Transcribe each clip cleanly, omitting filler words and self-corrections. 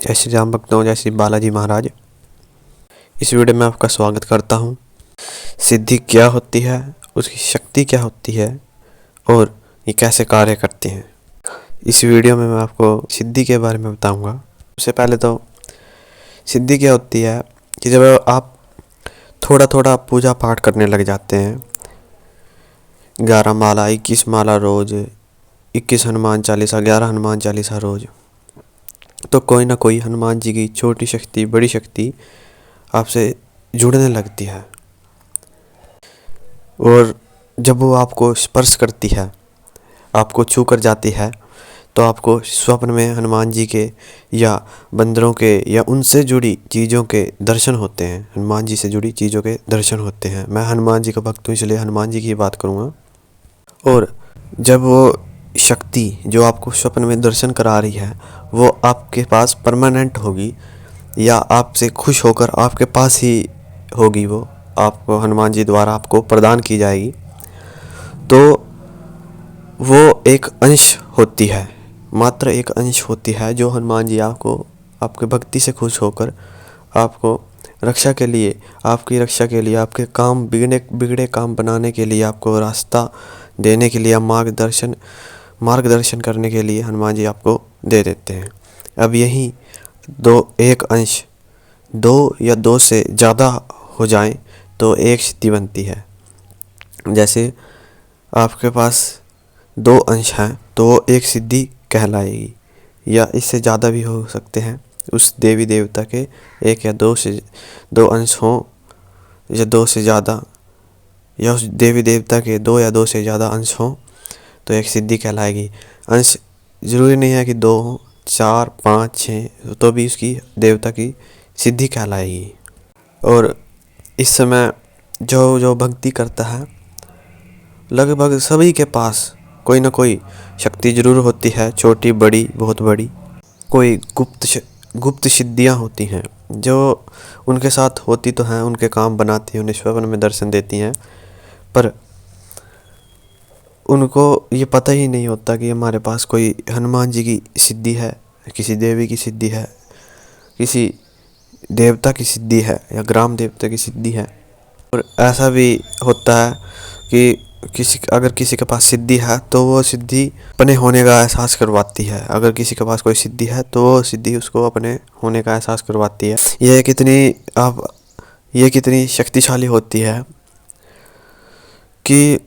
जय श्री राम भक्तों, जय श्री बालाजी महाराज। इस वीडियो में आपका स्वागत करता हूँ। सिद्धि क्या होती है, उसकी शक्ति क्या होती है और ये कैसे कार्य करती हैं, इस वीडियो में मैं आपको सिद्धि के बारे में बताऊंगा। उससे पहले तो सिद्धि क्या होती है कि जब आप थोड़ा थोड़ा पूजा पाठ करने लग जाते हैं, 11 माला 21 माला रोज़, 21 हनुमान चालीसा, 11 हनुमान चालीसा रोज़, तो कोई ना कोई हनुमान जी की छोटी शक्ति बड़ी शक्ति आपसे जुड़ने लगती है। और जब वो आपको स्पर्श करती है, आपको छू कर जाती है, तो आपको स्वप्न में हनुमान जी के या बंदरों के या उनसे जुड़ी चीज़ों के दर्शन होते हैं। हनुमान जी से जुड़ी चीज़ों के दर्शन होते हैं। मैं हनुमान जी का भक्त हूँ, इसलिए हनुमान जी की बात करूँगा। और जब वो शक्ति जो आपको स्वप्न में दर्शन करा रही है वो आपके पास परमानेंट होगी या आपसे खुश होकर आपके पास ही होगी, वो आपको हनुमान जी द्वारा आपको प्रदान की जाएगी, तो वो एक अंश होती है, मात्र एक अंश होती है जो हनुमान जी आपको आपके भक्ति से खुश होकर आपको रक्षा के लिए, आपकी रक्षा के लिए, आपके काम बिगड़े काम बनाने के लिए, आपको रास्ता देने के लिए, मार्गदर्शन करने के लिए हनुमान जी आपको दे देते हैं। अब यही एक अंश दो या दो से ज़्यादा हो जाए तो एक सिद्धि बनती है। जैसे आपके पास 2 अंश हैं तो वो एक सिद्धि कहलाएगी, या इससे ज़्यादा भी हो सकते हैं। उस देवी देवता के 1 या 2 अंश हों या 2 से ज़्यादा, या उस देवी देवता के 2 या 2 से ज़्यादा अंश हों तो एक सिद्धि कहलाएगी। अंश ज़रूरी नहीं है कि 2 हों, 4, 5, 6, तो भी उसकी देवता की सिद्धि कहलाएगी। और इस समय जो जो भक्ति करता है, लगभग सभी के पास कोई ना कोई शक्ति जरूर होती है, छोटी बड़ी बहुत बड़ी। कोई गुप्त सिद्धियाँ होती हैं जो उनके साथ होती तो हैं, उनके काम बनाती हैं, उन्हें स्वप्न में दर्शन देती हैं, पर उनको ये पता ही नहीं होता कि हमारे पास कोई हनुमान जी की सिद्धि है, किसी देवी की सिद्धि है, किसी देवता की सिद्धि है या ग्राम देवता की सिद्धि है। और ऐसा भी होता है कि अगर किसी के पास सिद्धि है तो वो सिद्धि अपने होने का एहसास करवाती है। अगर किसी के पास कोई सिद्धि है तो वो सिद्धि उसको अपने होने का एहसास करवाती है। ये कितनी शक्तिशाली होती है कि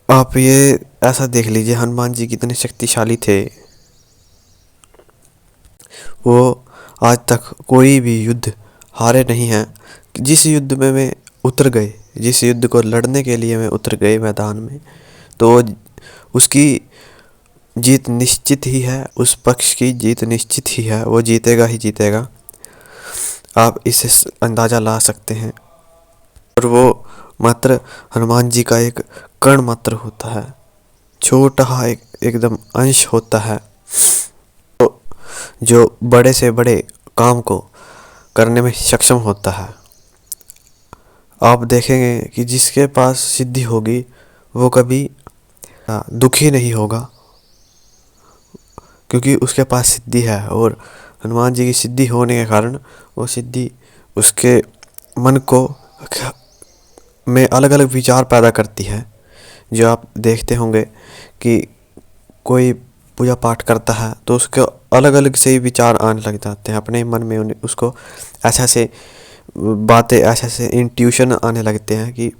आप ये ऐसा देख लीजिए, हनुमान जी कितने शक्तिशाली थे। वो आज तक कोई भी युद्ध हारे नहीं हैं। जिस युद्ध में वे उतर गए, जिस युद्ध को लड़ने के लिए वे उतर गए मैदान में, तो उसकी जीत निश्चित ही है, उस पक्ष की जीत निश्चित ही है, वो जीतेगा ही जीतेगा। आप इसे अंदाज़ा ला सकते हैं। और वो मात्र हनुमान जी का एक कण मात्र होता है, छोटा एकदम अंश होता है, तो जो बड़े से बड़े काम को करने में सक्षम होता है। आप देखेंगे कि जिसके पास सिद्धि होगी वो कभी दुखी नहीं होगा, क्योंकि उसके पास सिद्धि है। और हनुमान जी की सिद्धि होने के कारण वो सिद्धि उसके मन को में अलग अलग विचार पैदा करती है। जो आप देखते होंगे कि कोई पूजा पाठ करता है तो उसके अलग अलग से ही विचार आने लग जाते हैं अपने मन में, उसको ऐसे बातें, ऐसे इंट्यूशन आने लगते हैं कि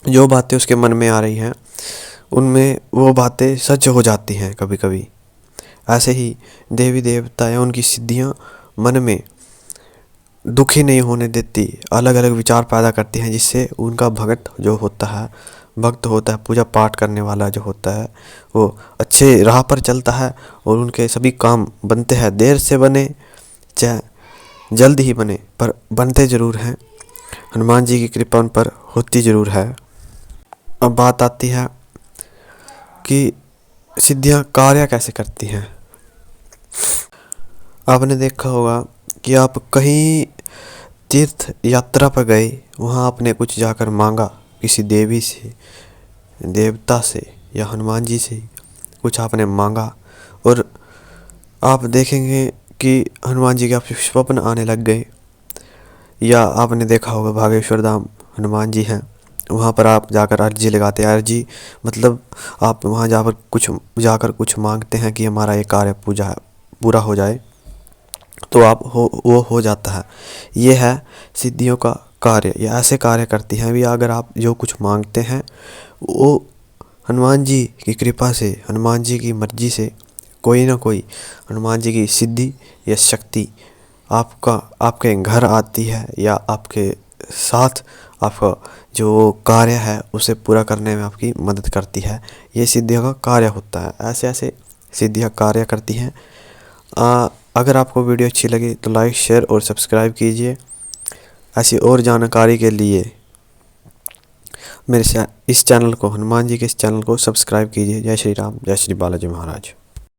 जो बातें उसके मन में आ रही हैं उनमें वो बातें सच हो जाती हैं कभी कभी। ऐसे ही देवी देवता या उनकी सिद्धियां मन में दुखी नहीं होने देती, अलग अलग विचार पैदा करती हैं, जिससे उनका भक्त होता है, पूजा पाठ करने वाला जो होता है, वो अच्छे राह पर चलता है और उनके सभी काम बनते हैं। देर से बने चाहे जल्द ही बने, पर बनते ज़रूर हैं। हनुमान जी की कृपा उन पर होती ज़रूर है। अब बात आती है कि सिद्धियां कार्य कैसे करती हैं। आपने देखा होगा कि आप कहीं तीर्थ यात्रा पर गए, वहाँ आपने कुछ जाकर मांगा, किसी देवी से, देवता से या हनुमान जी से कुछ आपने मांगा, और आप देखेंगे कि हनुमान जी के आप स्वप्न आने लग गए, या आपने देखा होगा भागेश्वर धाम हनुमान जी हैं, वहाँ पर आप जाकर अर्जी लगाते हैं। अर्जी मतलब आप वहाँ जाकर कुछ मांगते हैं कि हमारा ये कार्य पूरा हो जाए, तो वो हो जाता है। ये है सिद्धियों का कार्य। ये ऐसे कार्य करती हैं भी, अगर आप जो कुछ मांगते हैं वो हनुमान जी की कृपा से, हनुमान जी की मर्जी से कोई ना कोई हनुमान जी की सिद्धि या शक्ति आपके घर आती है, या आपके साथ आपका जो कार्य है उसे पूरा करने में आपकी मदद करती है। ये सिद्धियों का कार्य होता है। ऐसे ऐसे सिद्धियाँ कार्य करती हैं। अगर आपको वीडियो अच्छी लगी तो लाइक, शेयर और सब्सक्राइब कीजिए। ऐसी और जानकारी के लिए इस चैनल को, हनुमान जी के इस चैनल को सब्सक्राइब कीजिए। जय श्री राम, जय श्री बालाजी महाराज।